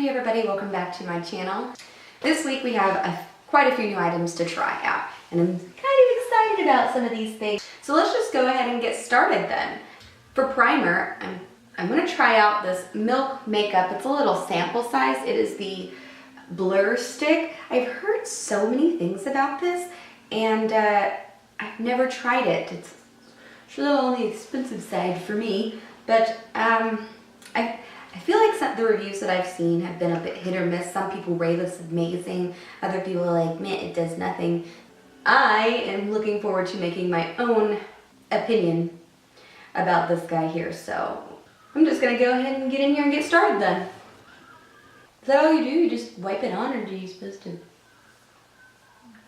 Hey everybody, welcome back to my channel. This week we have quite a few new items to try out, and I'm kind of excited about some of these things. So let's just go ahead and get started then. For primer, I'm going to try out this Milk makeup. It's a little sample size. It is the Blur Stick. I've heard so many things about this, and I've never tried it. It's a little on the expensive side for me, but I feel like some of the reviews that I've seen have been a bit hit or miss. Some people rave this amazing. Other people are like, man, it does nothing. I am looking forward to making my own opinion about this guy here. So I'm just gonna go ahead and get in here and get started then. Is that all you do? You just wipe it on, or are you supposed to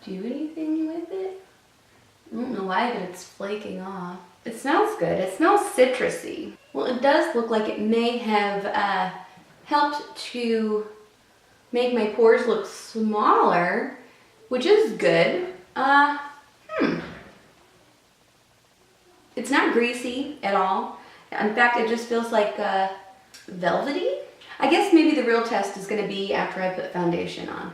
do anything with it? I don't know why, but it's flaking off. It smells good. It smells citrusy. Well, it does look like it may have helped to make my pores look smaller, which is good. It's not greasy at all. In fact, it just feels like velvety. I guess maybe the real test is going to be after I put foundation on.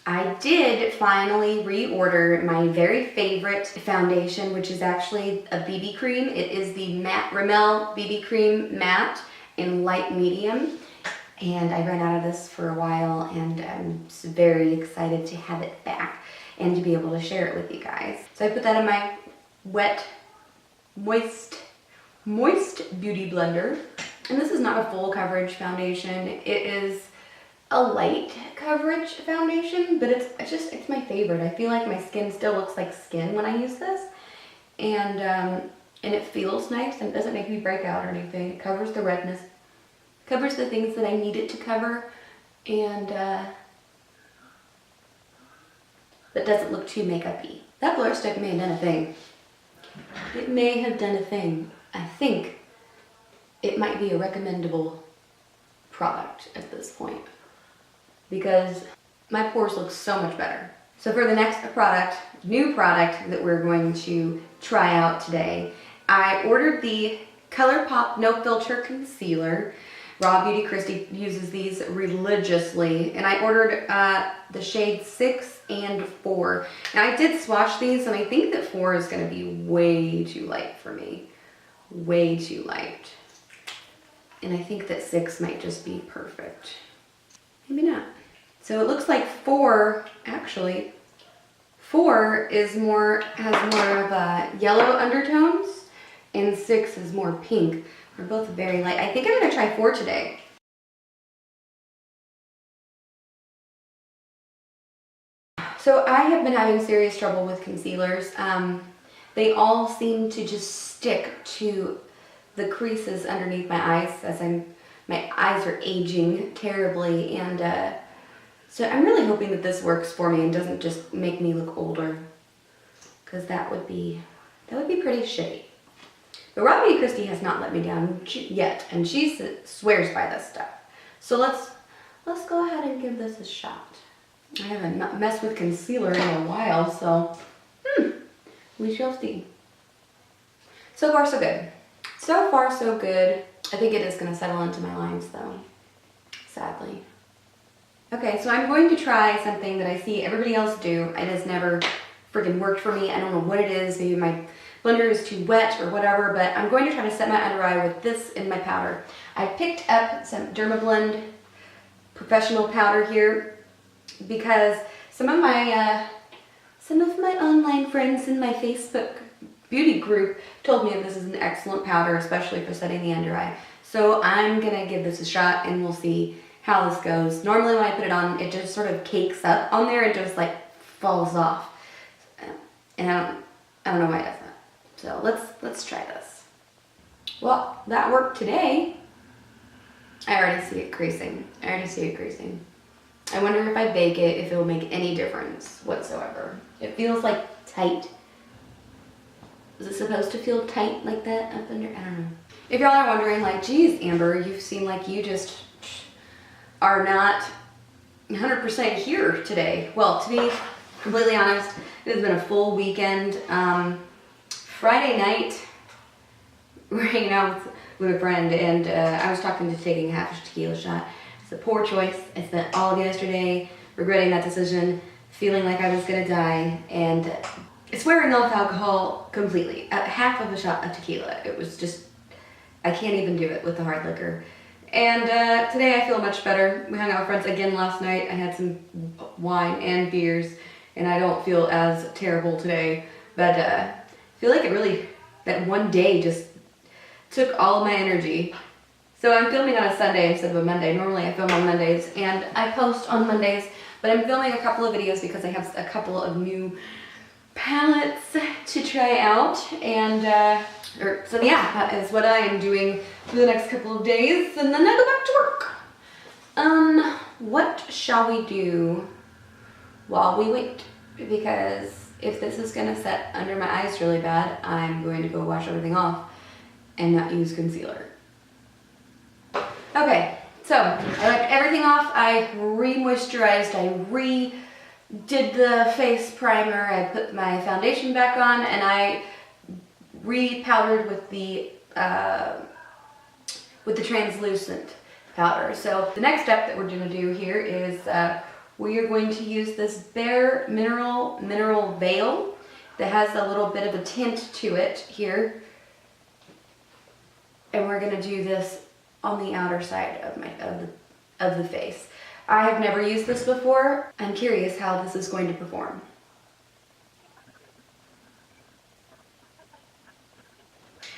I did finally reorder my very favorite foundation, which is actually a BB cream. It is the Matte Rimmel BB Cream Matte in light medium. And I ran out of this for a while, and I'm very excited to have it back and to be able to share it with you guys. So I put that in my wet, moist beauty blender. And this is not a full coverage foundation. It is a light coverage foundation, but it's my favorite. I feel like my skin still looks like skin when I use this, and it feels nice, and it doesn't make me break out or anything. It covers the redness, covers the things that I need it to cover, and but doesn't look too makeup-y. That Blur Stick may have done a thing. It may have done a thing. I think it might be a recommendable product at this point, because my pores look so much better. So for the next new product that we're going to try out today, I ordered the ColourPop No Filter Concealer. Raw Beauty Christy uses these religiously, and I ordered the shade 6 and 4. Now I did swatch these, and I think that 4 is going to be way too light for me. Way too light. And I think that 6 might just be perfect. Maybe not. So it looks like 4 has more of yellow undertones, and 6 is more pink. They're both very light. I think I'm gonna try 4 today. So I have been having serious trouble with concealers. They all seem to just stick to the creases underneath my eyes as my eyes are aging terribly, and so I'm really hoping that this works for me and doesn't just make me look older, because that would be pretty shitty. But Raw Beauty Christy has not let me down yet, and she swears by this stuff. So let's go ahead and give this a shot. I haven't messed with concealer in a while, so we shall see. So far so good. So far so good. I think it is going to settle into my lines though, sadly. Okay, so I'm going to try something that I see everybody else do. It has never freaking worked for me. I don't know what it is. Maybe my blender is too wet or whatever, but I'm going to try to set my under eye with this in my powder. I picked up some Dermablend professional powder here because some of my online friends in my Facebook beauty group told me that this is an excellent powder, especially for setting the under eye. So I'm gonna give this a shot, and we'll see how this goes. Normally when I put it on, it just sort of cakes up on there and just like falls off. And I don't know why it does that. So let's try this. Well, that worked today. I already see it creasing. I wonder if I bake it, if it will make any difference whatsoever. It feels like tight. Is it supposed to feel tight like that up under? I don't know. If y'all are wondering, like, geez, Amber, you seem like you just are not 100% here today. Well, to be completely honest, it has been a full weekend. Friday night, we're hanging out with a friend, and I was talking to taking half a tequila shot. It's a poor choice. I spent all of yesterday regretting that decision, feeling like I was gonna die, and swearing off alcohol completely. Half of a shot of tequila. It was just, I can't even do it with the hard liquor. And today I feel much better. We hung out with friends again last night. I had some wine and beers, and I don't feel as terrible today. But I feel like it really, that one day just took all of my energy. So I'm filming on a Sunday instead of a Monday. Normally I film on Mondays and I post on Mondays, but I'm filming a couple of videos because I have a couple of new palettes to try out. And so yeah, that is what I am doing for the next couple of days, and then I go back to work. What shall we do while we wait? Because if this is gonna set under my eyes really bad, I'm going to go wash everything off and not use concealer. Okay, so I wiped everything off. I re-moisturized, I redid the face primer, I put my foundation back on, and I re-powdered with the translucent powder. So the next step that we're gonna do here is we are going to use this Bare Mineral Veil that has a little bit of a tint to it here. And we're gonna do this on the outer side of the face. I have never used this before. I'm curious how this is going to perform.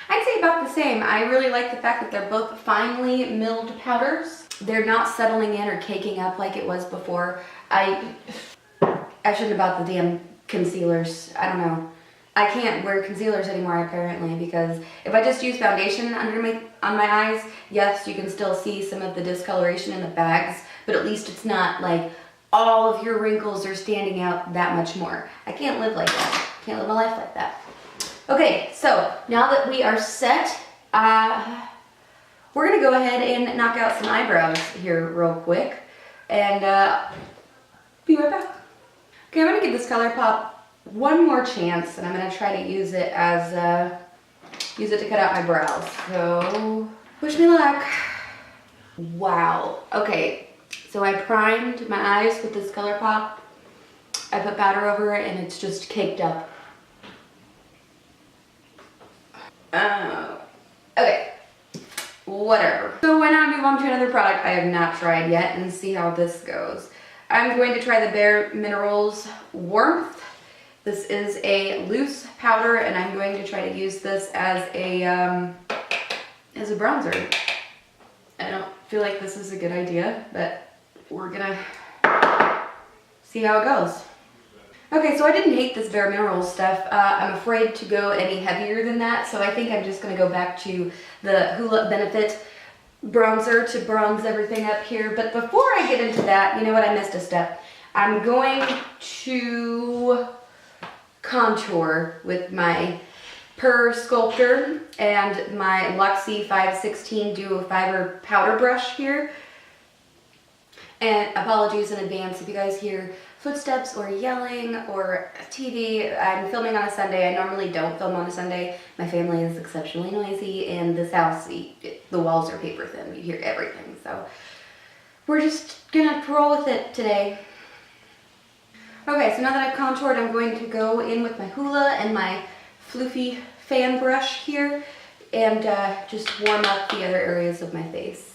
I'd say about the same. I really like the fact that they're both finely milled powders. They're not settling in or caking up like it was before. I shouldn't have bought the damn concealers. I don't know. I can't wear concealers anymore apparently, because if I just use foundation on my eyes, yes, you can still see some of the discoloration in the bags, but at least it's not like all of your wrinkles are standing out that much more. I can't live like that. Can't live my life like that. Okay, so now that we are set, we're gonna go ahead and knock out some eyebrows here real quick, and be right back. Okay, I'm gonna give this ColourPop one more chance, and I'm gonna try to use it as use it to cut out my brows. So wish me luck. Wow. Okay, so I primed my eyes with this ColourPop. I put powder over it, and it's just caked up. Okay, whatever. So why not move on to another product I have not tried yet and see how this goes. I'm going to try the Bare Minerals Warmth. This is a loose powder, and I'm going to try to use this as a bronzer. I don't feel like this is a good idea, but we're gonna see how it goes. Okay, so I didn't hate this Bare Minerals stuff. I'm afraid to go any heavier than that, so I think I'm just gonna go back to the Hoola Benefit bronzer to bronze everything up here. But before I get into that, you know what, I missed a step. I'm going to contour with my Per Sculptor and my Luxie 516 Duo Fiber powder brush here. And apologies in advance if you guys hear footsteps or yelling or TV. I'm filming on a Sunday. I normally don't film on a Sunday. My family is exceptionally noisy, and this house, the walls are paper thin. You hear everything. So we're just gonna roll with it today. Okay, so now that I've contoured, I'm going to go in with my Hoola and my floofy fan brush here and just warm up the other areas of my face.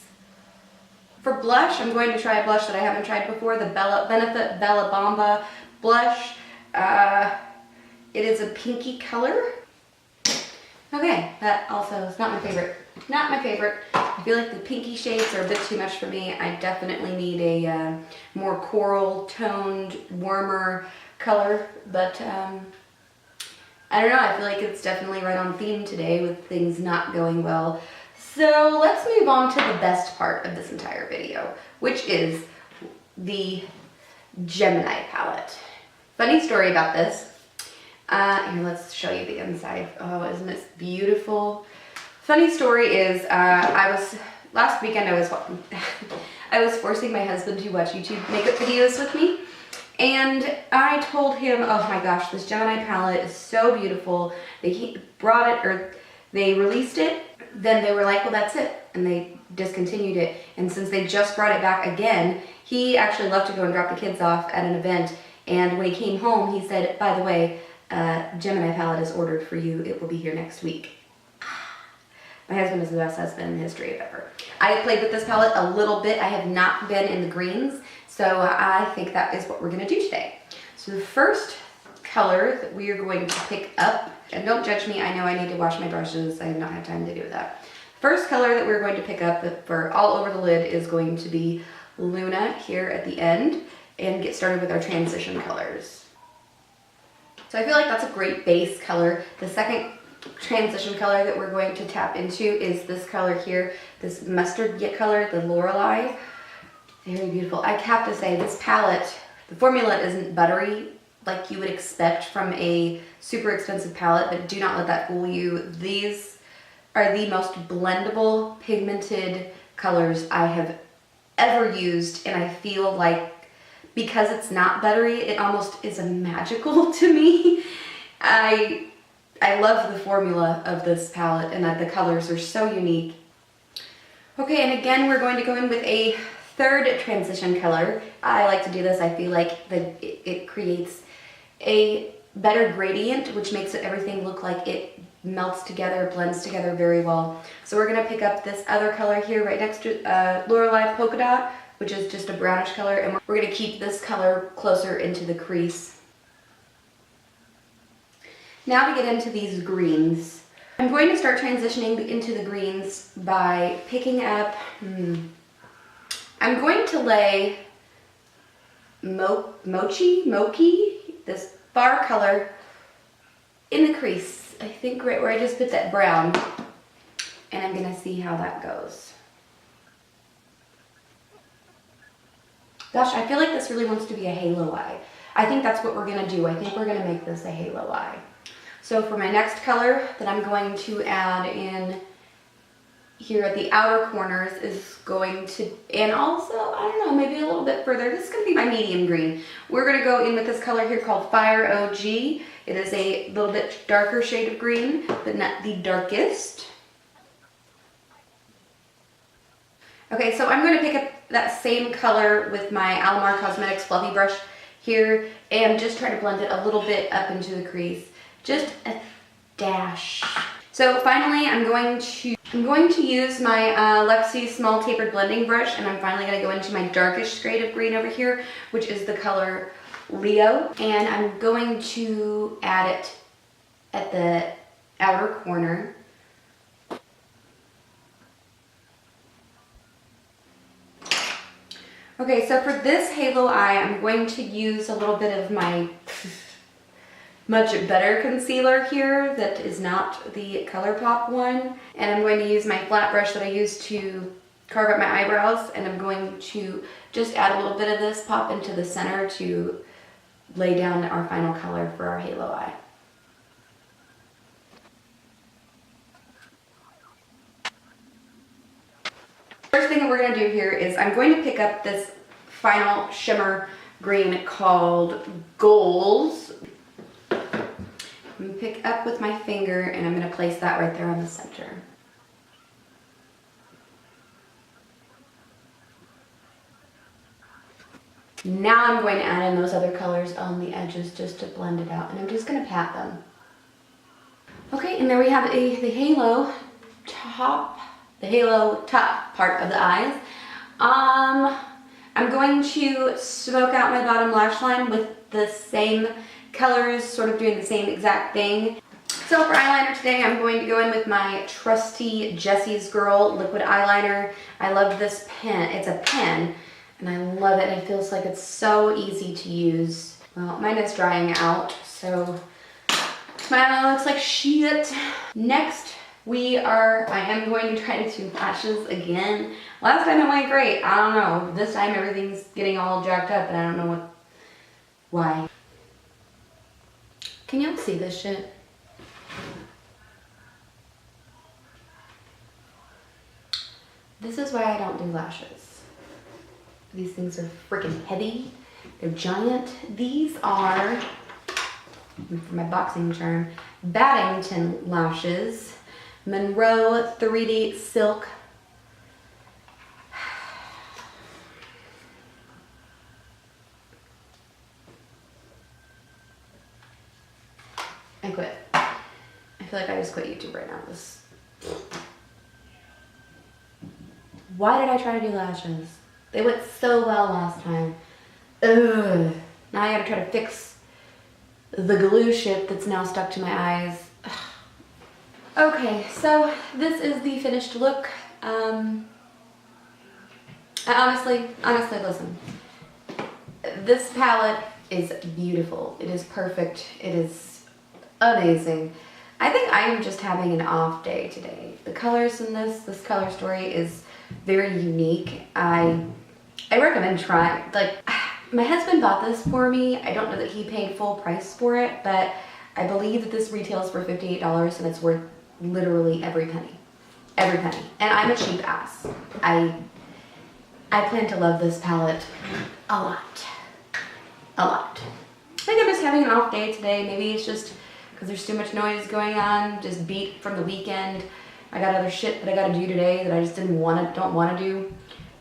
For blush, I'm going to try a blush that I haven't tried before, the Benefit Bella Bamba blush. It is a pinky color. Okay, that also is not my favorite. Not my favorite. I feel like the pinky shades are a bit too much for me. I definitely need a more coral toned, warmer color, but I don't know, I feel like it's definitely right on theme today with things not going well. So let's move on to the best part of this entire video, which is the Gemini palette. Funny story about this. Here, let's show you the inside. Oh, isn't this beautiful? Funny story is, last weekend I was forcing my husband to watch YouTube makeup videos with me. And I told him, oh my gosh, this Gemini palette is so beautiful. They released it then they were like, well, that's it. And they discontinued it. And since they just brought it back again, he actually left to go and drop the kids off at an event. And when he came home, he said, by the way, Gemini palette is ordered for you. It will be here next week. My husband is the best husband in the history of ever. I have played with this palette a little bit. I have not been in the greens, so I think that is what we're gonna do today. So the first color that we are going to pick up, and don't judge me, I know I need to wash my brushes. I have not had time to do that. First color that we're going to pick up for all over the lid is going to be Luna here at the end, and get started with our transition colors. So I feel like that's a great base color. The second transition color that we're going to tap into is this color here, this mustard color, the Lorelei. Very beautiful. I have to say, this palette, the formula isn't buttery like you would expect from a super expensive palette, but do not let that fool you. These are the most blendable, pigmented colors I have ever used, and I feel like because it's not buttery, it almost is a magical to me. I love the formula of this palette, and the colors are so unique. Okay, and again, we're going to go in with a third transition color. I like to do this. I feel like it creates a better gradient, which makes everything look like it melts together, blends together very well. So we're gonna pick up this other color here right next to Lorelei Polka Dot, which is just a brownish color, and we're gonna keep this color closer into the crease. Now to get into these greens. I'm going to start transitioning into the greens by picking up, I'm going to lay Mochi, this bar color in the crease. I think right where I just put that brown, and I'm gonna see how that goes. Gosh, I feel like this really wants to be a halo eye. I think that's what we're gonna do. I think we're gonna make this a halo eye. So for my next color that I'm going to add in here at the outer corners is going to, and also, I don't know, maybe a little bit further, this is gonna be my medium green. We're gonna go in with this color here called Fire OG. It is a little bit darker shade of green, but not the darkest. Okay, so I'm gonna pick up that same color with my Alamar Cosmetics fluffy brush here and just try to blend it a little bit up into the crease. Just a dash. So finally, I'm going to use my Lexi small tapered blending brush, and I'm finally gonna go into my darkest shade of green over here, which is the color Leo, and I'm going to add it at the outer corner. Okay, so for this halo eye, I'm going to use a little bit of my much better concealer here that is not the ColourPop one. And I'm going to use my flat brush that I use to carve out my eyebrows, and I'm going to just add a little bit of this pop into the center to lay down our final color for our halo eye. First thing that we're going to do here is I'm going to pick up this final shimmer green called Goals. I'm going to pick up with my finger, and I'm going to place that right there on the center. Now I'm going to add in those other colors on the edges just to blend it out, and I'm just going to pat them. Okay, and there we have the halo top part of the eyes. I'm going to smoke out my bottom lash line with the same colors, sort of doing the same exact thing. So for eyeliner today, I'm going to go in with my trusty Jessie's Girl liquid eyeliner. I love this pen. It's a pen, and I love it. It feels like it's so easy to use. Well, mine is drying out, so my eye looks like shit. Next, I am going to try to do lashes again. Last time it went great. I don't know. This time everything's getting all jacked up, and I don't know why. Can y'all see this shit? This is why I don't do lashes. These things are freaking heavy. They're giant. These are, for my boxing term, Baddington lashes. Monroe 3D Silk. I quit. I feel like I just quit YouTube right now. Why did I try to do lashes? They went so well last time. Ugh. Now I gotta try to fix the glue shit that's now stuck to my eyes. Ugh. Okay, so this is the finished look. Honestly, listen. This palette is beautiful. It is perfect. It is amazing. I think I am just having an off day today. The colors in this color story is very unique. I recommend trying. Like, my husband bought this for me. I don't know that he paid full price for it, but I believe that this retails for $58 and it's worth literally every penny. Every penny. And I'm a cheap ass. I plan to love this palette a lot. A lot. I think I'm just having an off day today. Maybe it's just because there's too much noise going on, just beat from the weekend. I got other shit that I gotta do today that I just don't wanna do.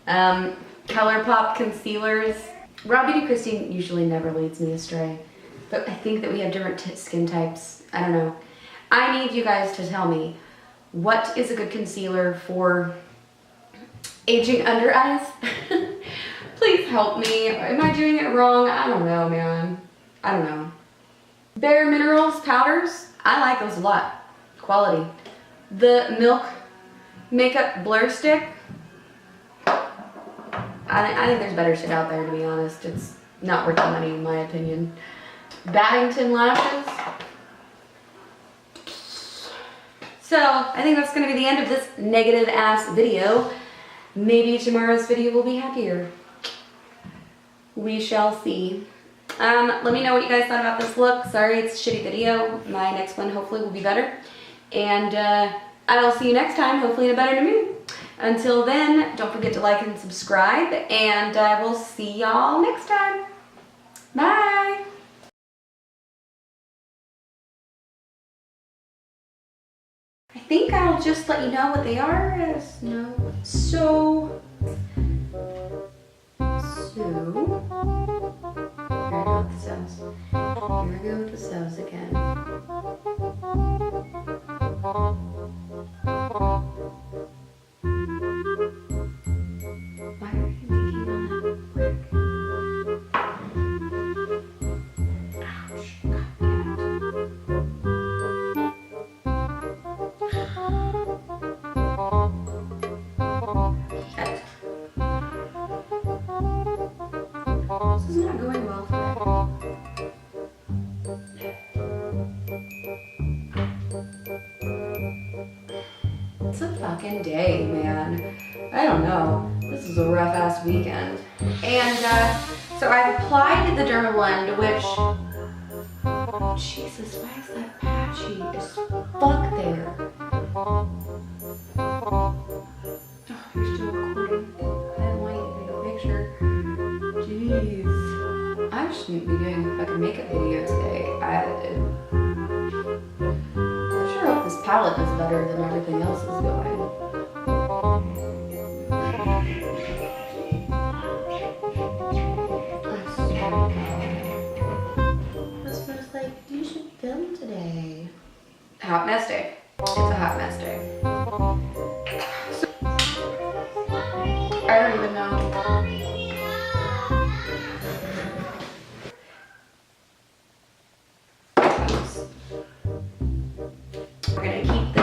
ColourPop concealers. Raw Beauty Christine usually never leads me astray, but I think that we have different skin types. I don't know. I need you guys to tell me, what is a good concealer for aging under eyes? Please help me. Am I doing it wrong? I don't know, man. I don't know. Bare Minerals powders. I like those a lot. Quality. The Milk Makeup Blur Stick. I think there's better shit out there, to be honest. It's not worth the money, in my opinion. Baddington lashes. So, I think that's going to be the end of this negative ass video. Maybe tomorrow's video will be happier. We shall see. Let me know what you guys thought about this look. Sorry it's a shitty video. My next one hopefully will be better. And I will see you next time, hopefully in a better mood. Until then, don't forget to like and subscribe, and I will see y'all next time. Bye! I think I'll just let you know what they are. So, here I go with the sows again. Why are you making all that brick? Ouch. This is not going well today. It's a fucking day, man. I don't know. This is a rough ass weekend. And so I've applied the Dermablend, which, Jesus, why is that patchy as fuck there? Oh, you're still recording. I didn't want you to take a picture. Jeez. I shouldn't be doing a fucking makeup video today. I sure hope this palette is better than everything else is going. You should film today. Hot mess day. It's a hot mess day. I don't even know. We're gonna keep